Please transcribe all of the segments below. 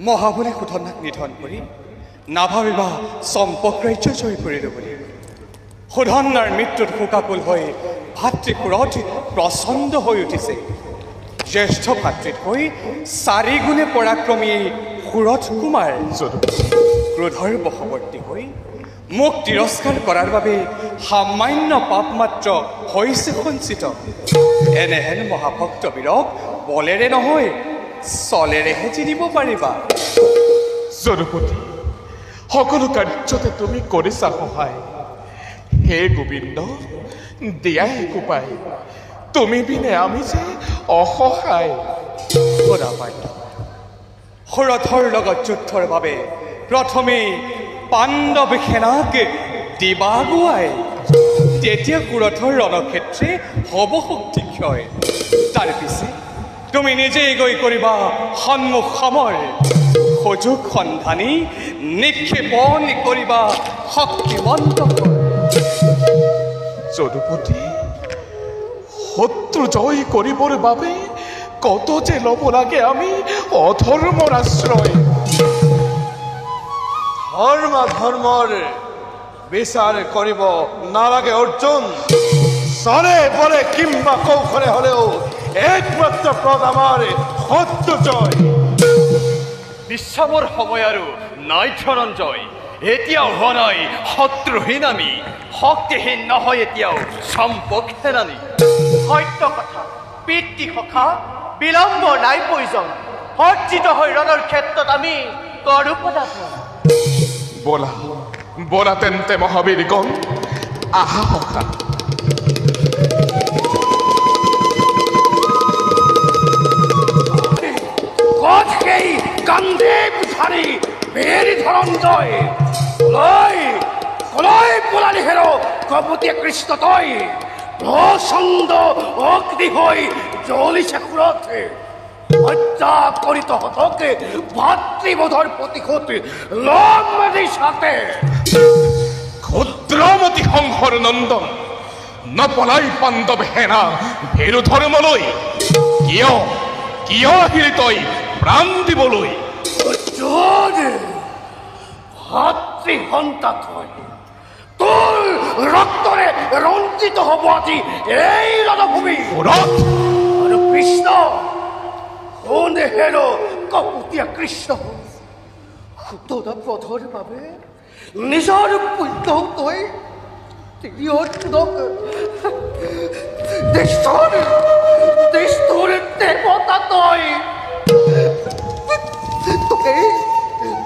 মহাবলী সুধনাক নিধন কৰি নাভাবিবা চম্পক ৰাজ্য জয় কৰিলো বুলি সুধনাৰ মৃত্যুত শোকাকুল হৈ ভাতৃক্ৰোধ প্ৰচণ্ড হৈ উঠিছে জ্যেষ্ঠ ভাতৃতকৈ 4 গুণে পৰাক্ৰমী সুৰথ কুমাৰ ক্ৰোধৰ বশৱৰ্তী হৈ মোক তিৰস্কাৰ কৰাৰ বাবে সামান্য পাপ মাত্ৰ হৈছে সঞ্চিত এনেহেন মহাভক্ত বীৰক বলেৰে নহয় চলেৰেহে চিনিব পাৰিবা যদুপতি সকলো কাৰ্যতে তুমি কৰিছা সহায় হে গোবিন্দ দিয়াই কোপাই তুমি বিনে আমি যে অসহায় সুৰথৰ লগত যুদ্ধৰ বাবে প্ৰথমে পাণ্ডৱ সেনাক দিবাগুৱাই তেতিয়া সুৰথৰ ৰণক্ষেত্ৰে হ'ব শক্তি ক্ষয় তাৰ পিছে তুমি নিজেই গৈ কৰিবা সন্মুখ সমৰ সুযোগ সন্ধানী নিক্ষেপণ কৰিবা শক্তিমন্ত যদুপতি শত্ৰু জয় কৰিবৰ বাবে কত যে ল'ব লাগে আমি অধৰ্মৰ আশ্ৰয় ধৰ্মৰ বিচাৰ কৰিব নালাগে অৰ্জুন চলে বলে কিম্বা কৌশলে হলেও একমাত্ৰ পদ আমাৰ সত্য জয় বিশ্ৰামৰ সময় আৰু নাই ধনঞ্জয় এতিয়াও হোৱা নাই শত্ৰুহীন আমি শক্তিহীন নহয় এতিয়াও চম্পক সেনানী সত্য কথা পিতৃ সখা বিলম্ব নাই প্ৰয়োজন সজ্জিত হৈ ৰণৰ ক্ষেত্ৰত আমি কৰো পদাপন বলা বলা তেন্তে মহাবীৰগণ আহা সখা সেই কান্দে বুঝারি বেরি ধনঞ্জয় কলয় পোলালি হেরো কপতি কৃষ্ণ তই প্রচণ্ড অগ্নি হই জ্বলিছে সুরথে হত্যা করিত হতকে ভাতৃবোধর প্রতিশোধ লম্বাদির সাথে ক্ষুদ্রমতি সংহর নন্দন নপলাই পাণ্ডৱ সেনা ভেৰু ধৰ্মলৈ কিয় কিয় আহিলি তই প্ৰাণ দিবলৈ ভাতৃ সন্তা থৈ তোৰ ৰক্তৰে ৰঞ্জিত হ'ব আজি এই ৰণভূমি আৰু কৃষ্ণ সন্দেহেৰ কপটীয়া কৃষ্ণ সুতনা পথৰ বাবে নিজৰ পুণ্য তই দেশৰ দেৱতা তই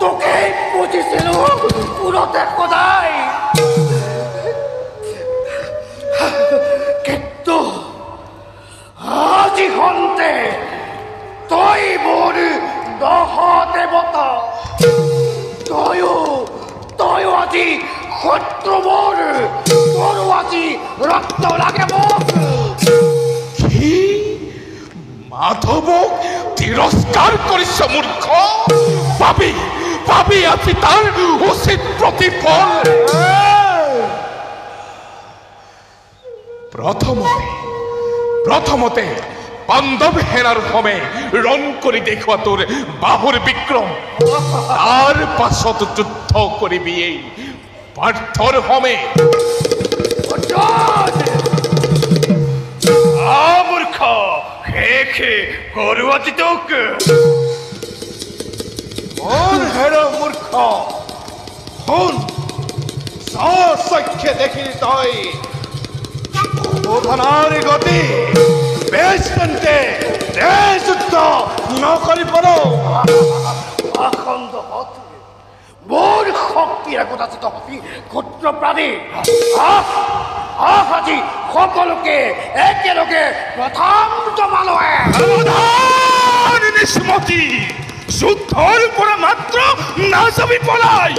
তোকে বুঝিছিল পুরোতে খোদাই কিন্তু আজি হন্তে তই মোর দহ দেবতা তয়ো আজি শত্রু মোর তোর আজি রক্ত লাগে মোক মাধৱক তিৰস্কাৰ কৰিছ মূৰ্খ পাবি পাবি আজি তাৰ উচিত প্ৰতিফল প্ৰথমতে পাণ্ডৱ সেনাৰ সমে ৰণ কৰি দেখুওৱা তোৰ বাহুৰ বিক্ৰম তাৰ পাছত যুদ্ধ কৰিবি এই পাৰ্থৰ সমে মূৰ্খ শেষে কৰো আজি তোক হেৰ মূৰ্খ শুন স্বচক্ষে দেখিলি তই শোধনাৰ গতি বেশ তেন্তে যুদ্ধ নকৰি পৰো আখণ্ড হতে মোৰ শক্তিৰে গঠিত হতি ক্ষুদ্ৰ প্ৰাণী আজি সকলোকে একেলগে প্ৰথম জমালোৱে নিস্মতি যুদ্ধৰ পৰা মাত্ৰ নাযাবি পলাই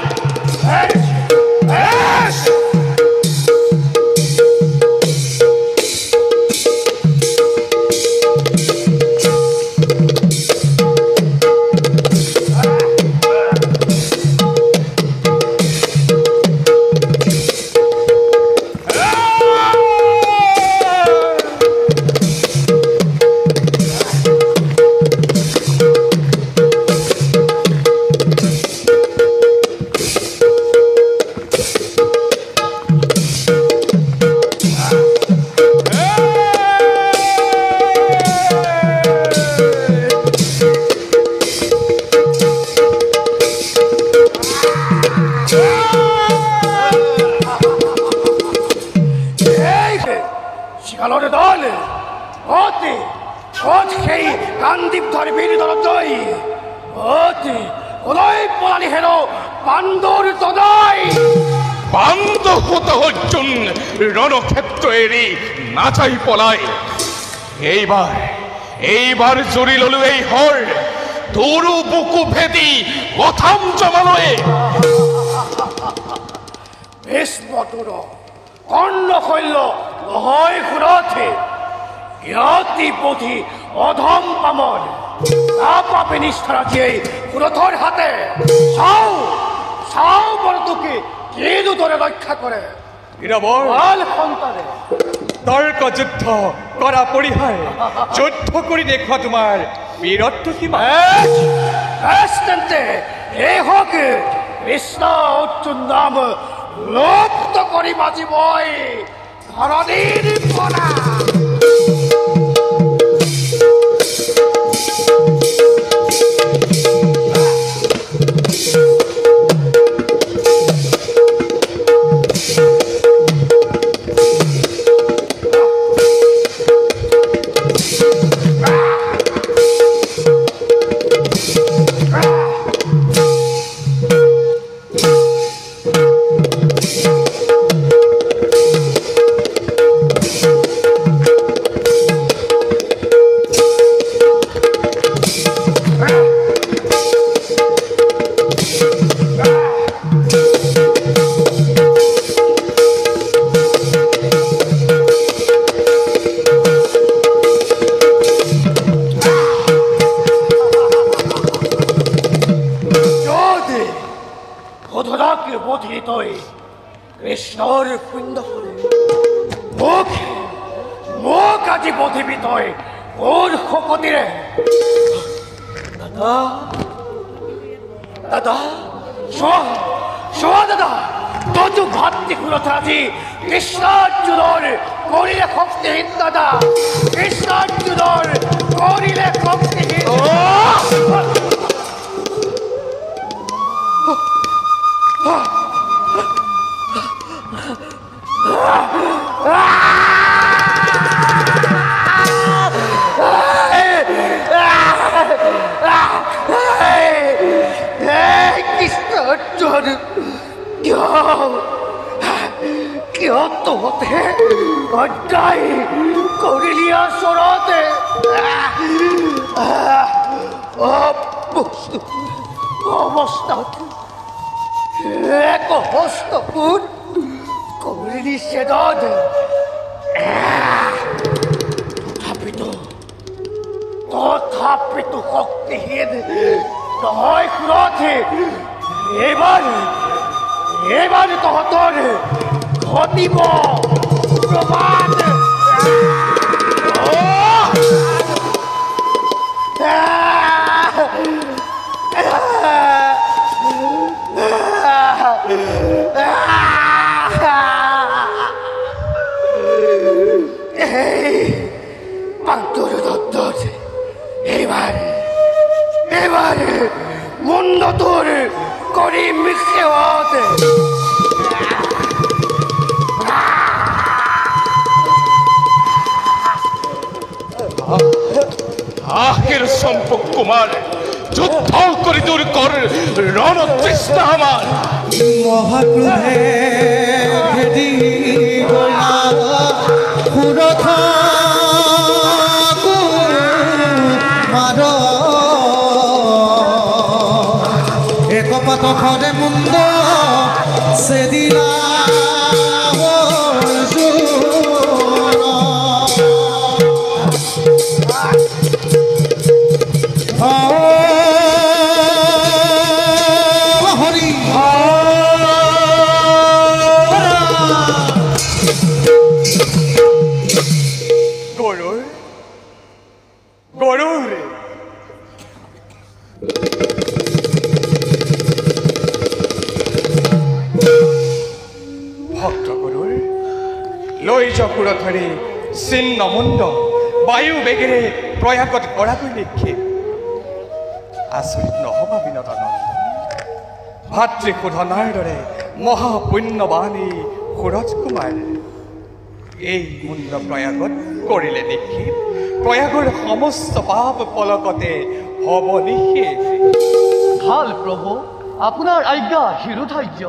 শিকালরে দল অতি খোঁজ খেয়ে কান্দিপ ধরে বীর দরজয় অতি ওলাই পলানি হেন পান্দর তদাই বান্ধ হত অর্জুন রণক্ষেত্র এরি নাচাই পলায়। এইবার জড়িল এই হর তরু বুকু ভেদি কথাম জমালয়ে বেশ মটুর কর্ণ শৈল্য নহয় ঘুরথে জ্ঞাতি পথি অধম পামন তা পাপে নিষ্ঠা দিয়ে পুরথর হাতে সাও সাও বড় তোকে কেদু ধরে রক্ষা করে বীরবর বাল সন্তানে তর্ক যুদ্ধ করা পরিহার যুদ্ধ করে দেখুৱা তোমাৰ বীরত্ব কিমান এই হোক কৃষ্ণ অর্জুন নাম লুপ্ত করি বাজিবই ধরণীর পরা কৃষ্ণর পিণ্ড মুখ মুখ আজি বধিবিত ওর শকতিরে দাদা দাদা শোয়া দাদা ততু ভাতৃ কুলথ আজি কৃষ্ণার্জুনর করিলে শক্তিহীন দাদা কৃষ্ণার্জুনর করিলে শক্তিহীন কৃষ্ণার্জুন কিয় তোহতে অধ্যায় কৰিলিয়া চৰতে অৱস্থাত এক হস্তপুৰ কৰিলি ছেদত তথাপিতো শক্তিহীন নহয় সুৰথে এইবাৰ তহঁতৰ ঘটিব প্ৰমাণ পান্তর দত্তর এবার মুন্ড তোর করি মিশে হতে আখের সম্পক কুমার যুদ্ধ করে দূর কর রণতৃষ্ণা আমার মহাক্রোধে ভেদি গলা পুরথ মার একপাত খরে মুন্দ সেদিনা হরি গৰুৰ গৰুৰ ভক্ত গৰুৰ লৈ জপুৰ ধৰি চিহ্ন মুণ্ড বায়ু বেগেৰে প্ৰয়াগত কৰাকৈ নিক্ষেপ আচৰিত নহবা বিনত নন্দ ভাতৃ শোধনাৰ দৰে মহাপুণ্যবাণী সুৰজ কুমাৰ এই মুণ্ড প্ৰয়াগত কৰিলে নিক্ষেপ প্ৰয়াগৰ সমস্ত পাপ পলকতে হব নিষেধ ভাল প্ৰভু আপোনাৰ আজ্ঞা শিৰোধাৰ্য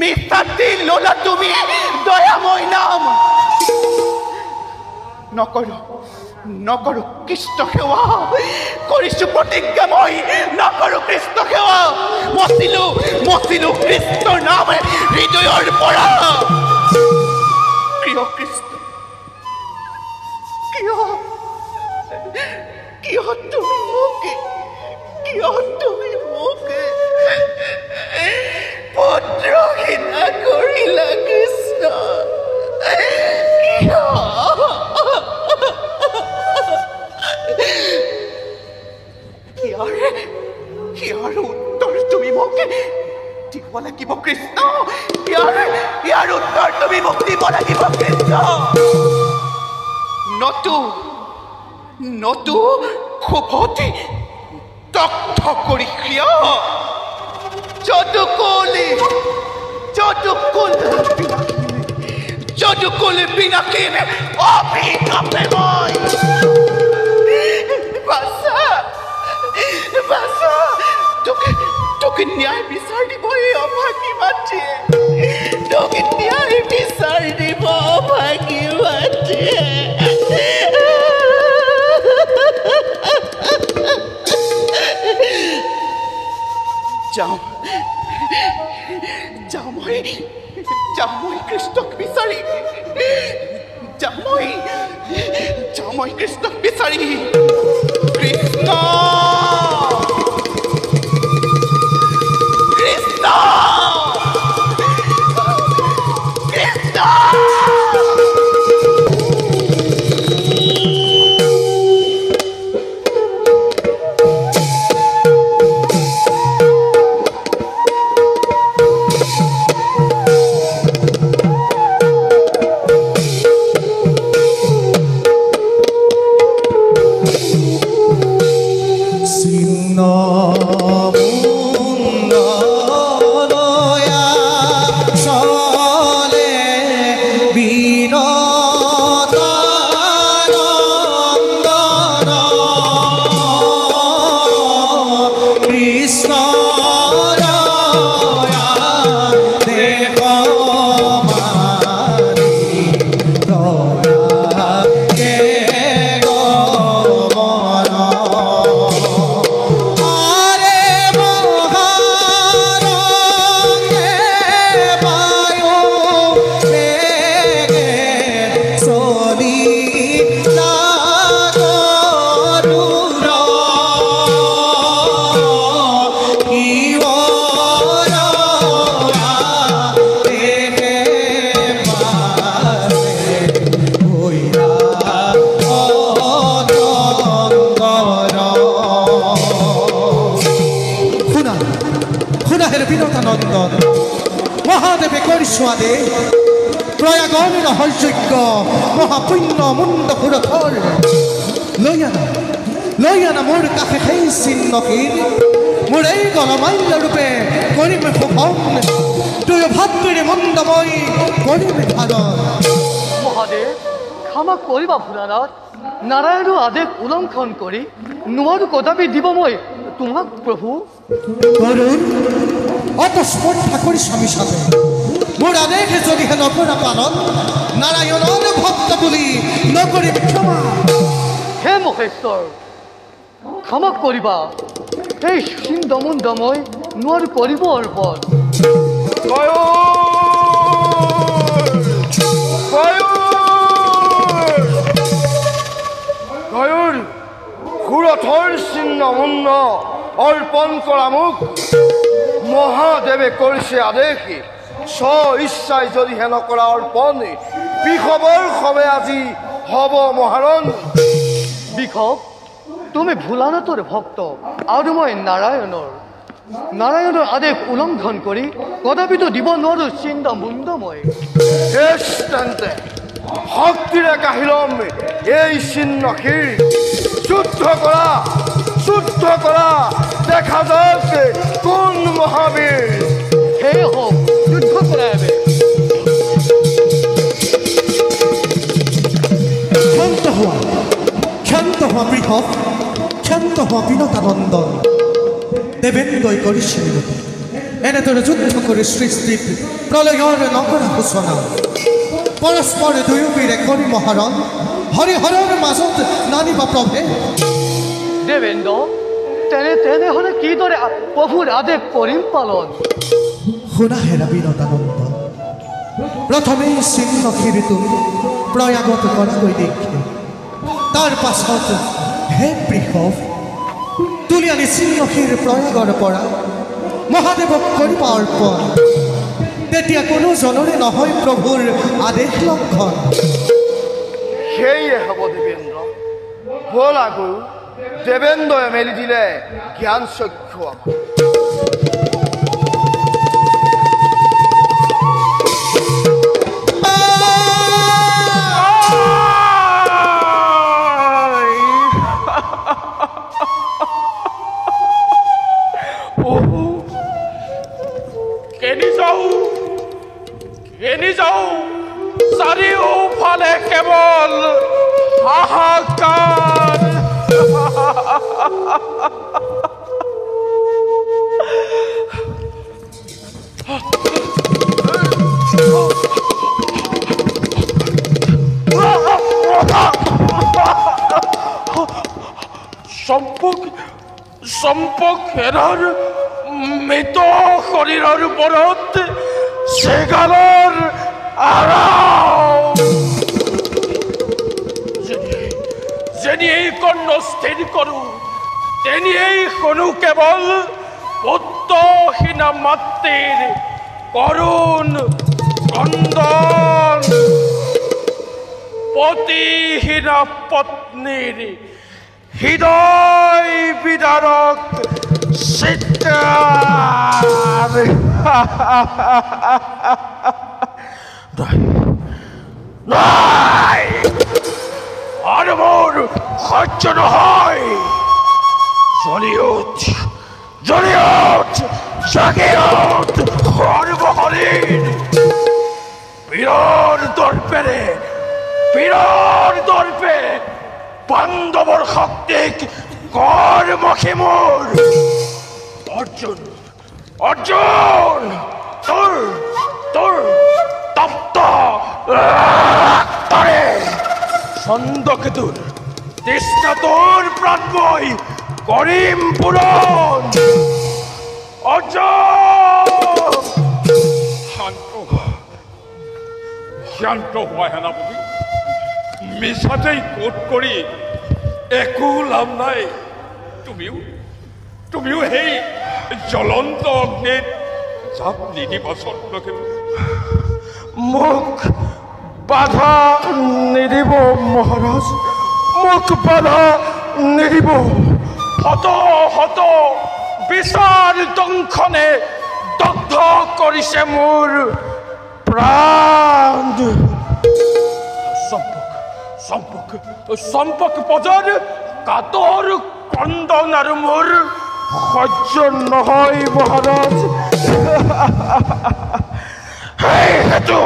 নিস্তাৰ্থী লোলা তুমি দয়াময় নাম নকৰো নকৰো কৃষ্ণ সেৱা কৰিছো প্ৰতিজ্ঞা মই নকৰো কৃষ্ণ সেৱা মচিলো কৃষ্ণৰ নাম হৃদয়ৰ পৰা প্ৰিয় কৃষ্ণ কিয় তুমি মোকে পুত্ৰহীনা কৰিলা কৃষ্ণ ইয়াৰ উত্তৰ তুমি মোক দিব লাগিব কৃষ্ণ ইয়াৰ উত্তৰ তুমি মোক দিব লাগিব কৃষ্ণ নতু ক্ষোভতে দগ্ধ কৰি কিয় যদুকুল বিনাকিন অভিশাপে মই বাছা তোকে ন্যায় বিচাৰ দিব এই অভাগী মাতৃয়ে তোকে ন্যায় বিচাৰ দিব অভাগী মাতৃয়ে যাওঁ মই কৃষ্ণক বিচাৰি যাওঁ মই কৃষ্ণক বিচাৰি কৃষ্ণ মহাদেৱে কৰিছোৱাদে প্ৰয়াগৰ ৰহস্যজ্ঞ মহাপুণ্য মুণ্ড সুৰথৰ লৈ আনা মোৰ কাষে সেই চিহ্নকীৰ মোৰ এই গণমাল্য ৰূপে কৰিমে শোভন তুই ভাতৃৰে মন্দময় কৰিমে ধাৰণ মহাদেৱ ক্ষমা কৰিবা ভোলানাথ নাৰায়ণৰ আদেশ উলংঘন কৰি নোৱাৰো কদাপি দিব মই তোমাক প্ৰভু তৰুণ অত স্পৰ্ধা কৰি স্বামী চালে মোৰ আদেশে যদিহে নকৰা পালন নাৰায়ণৰ ভক্ত বুলি নকৰিম ক্ষমা হে মহেশ্বৰ ক্ষমা কৰিবা এই চিন্দমুণ্ড মই নোৱাৰো কৰিব অৰ্পণ সুৰথৰ চিহ্ন মুণ্ড অৰ্পণ কৰা মোক মহাদেৱে কৰিছে আদেশী স্ব ইচ্ছাই যদিহে নকৰা অৰ্পণ বিষৱৰ সবে আজি হব মহাৰণ বিষৱ তুমি ভোলানাথৰ ভক্ত আৰু মই নাৰায়ণৰ আদেশ উলংঘন কৰি কদাপিতো দিব নোৱাৰো চিন্তা মুণ্ড মই তেন্তে শক্তিৰে কাঢ়ি ল'ম এই চিহ্নশীৰ যুদ্ধ কৰা দেখা যাওক কোন মহাবীৰ হে হওক যুদ্ধ কৰাবে ক্ষান্ত হোৱা বৃহৎ ক্ষান্ত হোৱা বিনতানন্দ দেৱেন্দ্ৰই কৰিছিল এনেদৰে যুদ্ধ কৰি সৃষ্টিত প্ৰলয়ৰ নকৰা সূচনা পৰস্পৰ দুয়োবীৰে কৰি মহাৰণ হৰিহৰৰ মাজত নানিবা প্ৰভে দেবেন্দ্ৰ তেনেহ'লে কিদৰে প্ৰভুৰ আদেশ কৰিম পালন শুনা হেৰা বিনতানন্দ প্ৰথমে চিহ্নশিৰিটো প্ৰয়াগত কৰাকৈ দেখে তাৰ পাছত হে বৃষভ তুলি আনি চিহ্নশিৰ প্ৰয়াগৰ পৰা মহাদেৱক কৰিবা অৰ্পণ তেতিয়া কোনো জনৰে নহয় প্ৰভুৰ আদেশ লংঘন সেয়ে হ'ব দেবেন্দ্ৰ ব'ল আকৌ দেবেন্দ্ৰই মেলি দিলে জ্ঞান চক্ষু আমাৰ কেনি যাওঁ চাৰিওফালে কেৱল হাহাকাৰ চম্পক হেৰাৰ মৃত শৰীৰৰ ওপৰত সেগালৰ আৰাম যদি এই কৰ্ণ স্থিৰ কৰোঁ তেনিয়েই শুনো কেৱল পুত্ৰহীনা মাতৃৰ করুণ ক্রন্দন, পতিহীনা পত্নীর হৃদয় বিদারক চিৎকার। নাই, আর মোর সহ্য নহয়। জলিউঠ জলিউঠ জাগিউঠ সর্বহরীর বীরর দর্পেরে বীরর দর্পে পাণ্ডবর শক্তিক কর্মখে মোর। অর্জুন অর্জুন তোর তোর তপ্ত রক্তরে ছন্দকেতুর তৃষ্ণা তোর প্রাণময় করিম পূরণ। অর্জুন শান্ত শান্ত হোৱা সেনাপতি, মিছাতেই কোট কৰি একো লাভ নাই। তুমিও সেই জ্বলন্ত অগ্নিত জাপ নিদিবা চন্দ্ৰকেতু। মোক বাধা নিদিব মহাৰাজ, মোক বাধা নিদিব। শত শত বিচাৰ দংশনে দগ্ধ কৰিছে মোৰ প্ৰাণ। চম্পক চম্পক পদৰ কাতৰ ক্ৰন্দন আৰু মোৰ সহ্য নহয় মহাৰাজ। সেই হেতু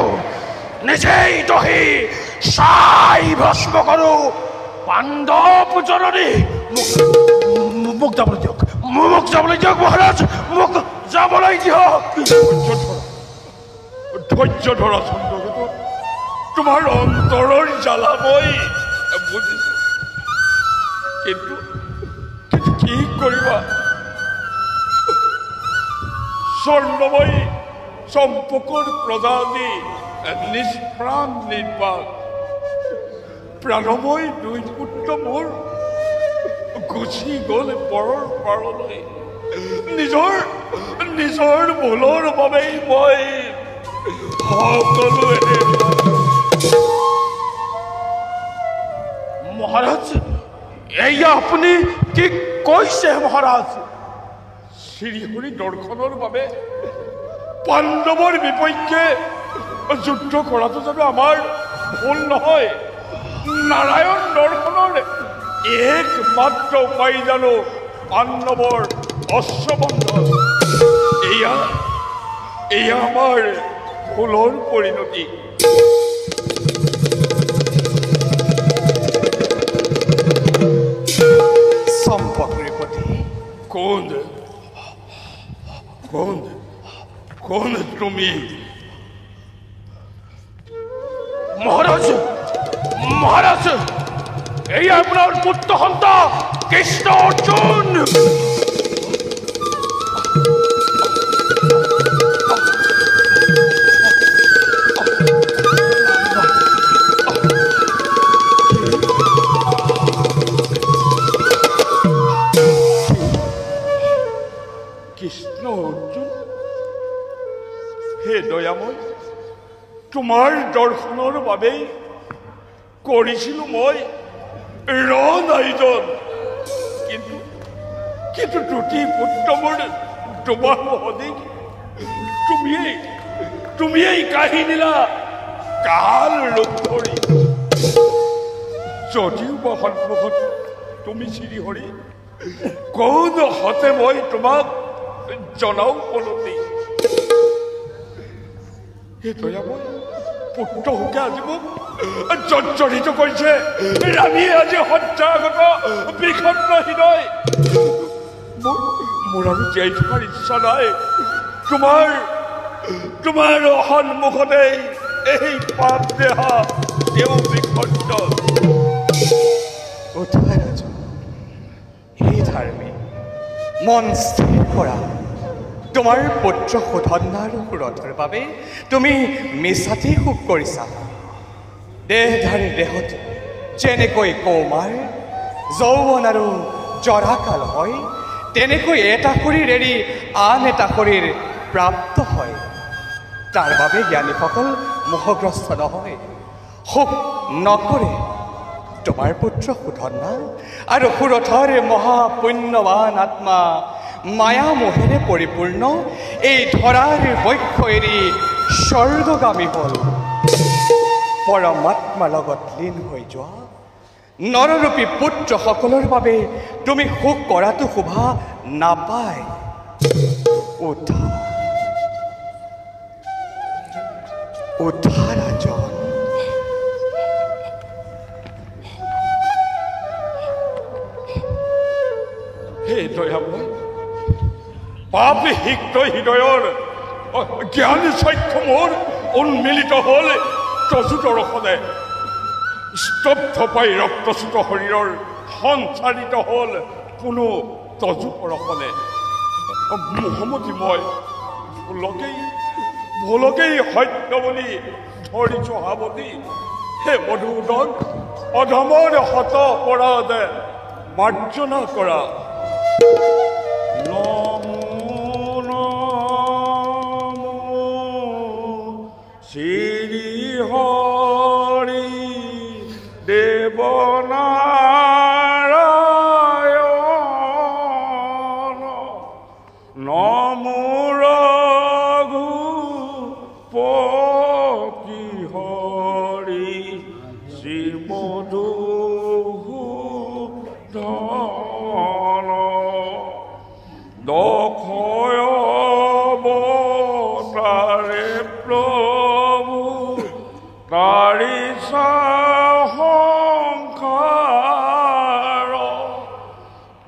নিজেই দহি চাই ভস্ম কৰো পাণ্ডৱ জননী। মোক যাবলৈ দিয়ক, মোক যাবলৈ দিয়ক মহাৰাজ, মোক যাবলৈ দিয়ক। ধৈৰ্য ধৰা চন্দ্ৰকেতু, তোমাৰ অন্তৰৰ জ্বালা মই বুজিছো, কিন্তু কি কৰিবা? স্বৰ্ণময়ী চম্পকৰ প্ৰজাতি নিষ্প্ৰাণ নিৰ্বাণ, প্ৰাণময় দুই পুত্ৰ মোৰ গুচি গ'ল পৰৰ পাৰলৈ। নিজৰ ভুলৰ বাবেই মই সকলো মহাৰাজ, এয়া আপুনি কি কৈছে মহাৰাজ? শ্ৰীহৰি দৰ্শনৰ বাবে পাণ্ডৱৰ বিপক্ষে যুদ্ধ কৰাটো জানো আমাৰ ভুল নহয়? নাৰায়ণ দৰ্শনৰ একমাত্ৰ উপায় জানো পাণ্ডৱৰ অশ্ববন্ধন? এয়া আমাৰ ভুলৰ পৰিণতি। চম্পক নৃপতি, কোন কোন তুমি? মহাৰাজ, মহাৰাজ, এই আপনাৰ পুত্ৰ হন্তা কৃষ্ণ অৰ্জুন। কৃষ্ণ অৰ্জুন, হে দয়াময়, তোমাৰ দৰ্শনৰ বাবেই কৰিছিলো মই ৰণ আয়োজন, কিন্তু কিন্তু দুটি পুত্ৰ মোৰ তোমাৰ মহদেই তুমিয়েই কাঢ়ি নিলা কাল ৰূপ ধৰি। যদিও বা সন্মুখত তুমি শ্ৰীহৰি, কোন হতে মই তোমাক জনাও পলতি। হে দয়াময়, পুত্ৰ সুখে আজি মোক জৰ্জৰিত কৰিছে। ৰাণীয়ে আজি হত্যাগত বিষণ্ণ হৃদয়। মোৰ আৰু জীয়াই থকাৰ ইচ্ছা নাই। তোমাৰ সন্মুখতে এই পাপ দেহা তেওঁ বিষণ্ণ। হে ধৰ্মী, মন স্থিৰ কৰা। তোমাৰ পুত্ৰ সুধন্যাৰ সুৰথৰ বাবে তুমি মিছাতেই সুখ কৰিছা। দেহধাৰী দেহত যেনেকৈ কৌমাৰ, যৌৱন আৰু জৰাকাল হয়, তেনেকৈ এটা শৰীৰ এৰি আন এটা শৰীৰ প্ৰাপ্ত হয়। তাৰ বাবে জ্ঞানীসকল মোহগ্ৰস্ত নহয়, সুখ নকৰে। তোমাৰ পুত্ৰ সুধন্যা আৰু সুৰথৰ মহাপুণ্যৱান আত্মা মায়া মোহেৰে পৰিপূৰ্ণ এই ধৰাৰ বক্ষ এৰি স্বৰ্গগামী হ'ল। পৰমাত্মাৰ লগত লীন হৈ যোৱা নৰৰূপী পুত্ৰসকলৰ বাবে তুমি সুখ কৰাটো শোভা নাপায়। উঠা ৰাজন। হে দয়াময়, পাপী সিক্ত হৃদয়ৰ জ্ঞানী চক্ষু মোৰ উন্মিলিত হ'ল তজু দৰ্শনে। স্তব্ধ পাই ৰক্তচুত শৰীৰৰ সঞ্চাৰিত হ'ল কোনো তজু পৰশনে। মোহমতী মই ভুলকেই সত্য বুলি ধৰিছো হাৱতী। হে মধুসূদন, অধমৰ হত অপৰাধ মাৰ্জনা কৰা। শ্ৰী হৰি দেৱনাৰায়ণ নমো ৰঘুপতি হৰি শ্ৰীমধুসূদন দক্ষয় অৱতাৰে প্ৰভু কাৰিছা সংসাৰ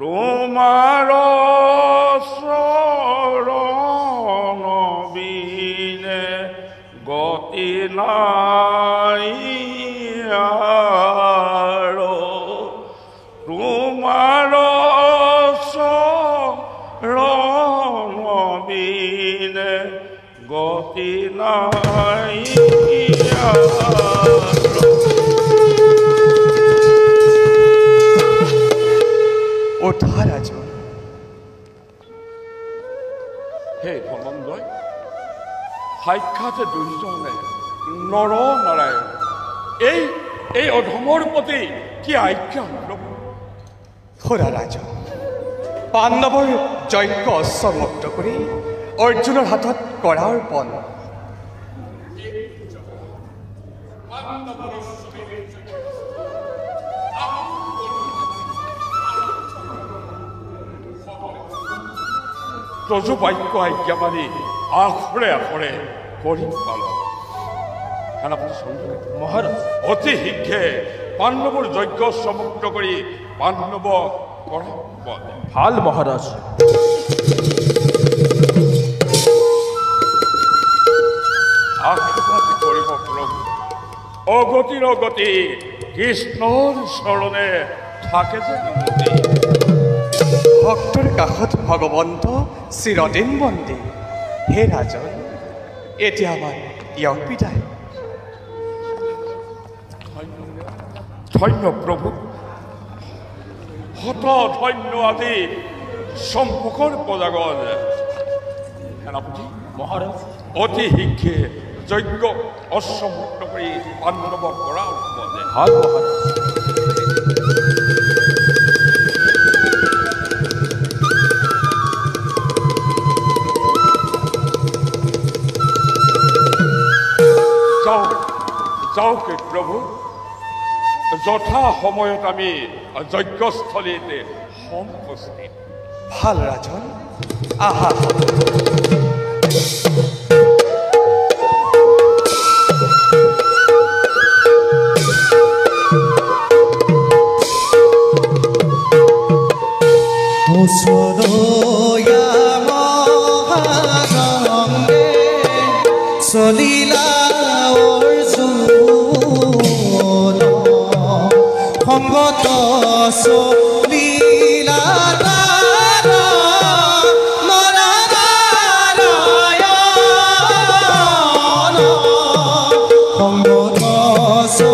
তোমাৰ চৰণ বিনে গতি নাই আৰু তোমাৰ চৰণ বিনে গতি নাই। উঠা ৰাজন। হে ধনঞ্জয়, সাক্ষাৎ দুৰ্জনে নৰ নাৰায়ণ এই অধমৰ প্ৰতি কি আজ্ঞা? সুৰা ৰাজন, পাণ্ডৱৰ যজ্ঞ অশ্বমুক্ত কৰি অৰ্জুনৰ হাতত কৰাৰ পণ। তজু বাক্য আজ্ঞা মানি আখৰে আখৰে কৰি পালন। সেনাপতি চন্দ্ৰজিৎ মহাৰাজ, অতি শীঘ্ৰে পাণ্ডৱৰ যজ্ঞ সমাপ্ত কৰি পাণ্ডৱ কৰা ভাল মহাৰাজ। প্ৰভু অগতিৰ অগতি কৃষ্ণৰ শৰণে থাকে যে নমতি। ভক্তৰ কাষত ভগৱন্ত চিৰদিন বন্দী। হে ৰাজন, এতিয়া আমাৰ দিয়ক বিদায়। ধন্য প্ৰভু, হত ধন্য আদি সম্মুখৰ পদাগত সেনাপতি মহাৰাজ অতি শীঘ্ৰে যজ্ঞ অসম্পূৰ্ণ কৰি পাণ্ডৱ কৰা ভাল মহাৰাজ। যাওক প্ৰভু, যথা সময়ত আমি যজ্ঞস্থলীতে উপস্থিত। ভাল ৰাজন, আহা। চলিলা সংগত চলিলা সংগত চলিলা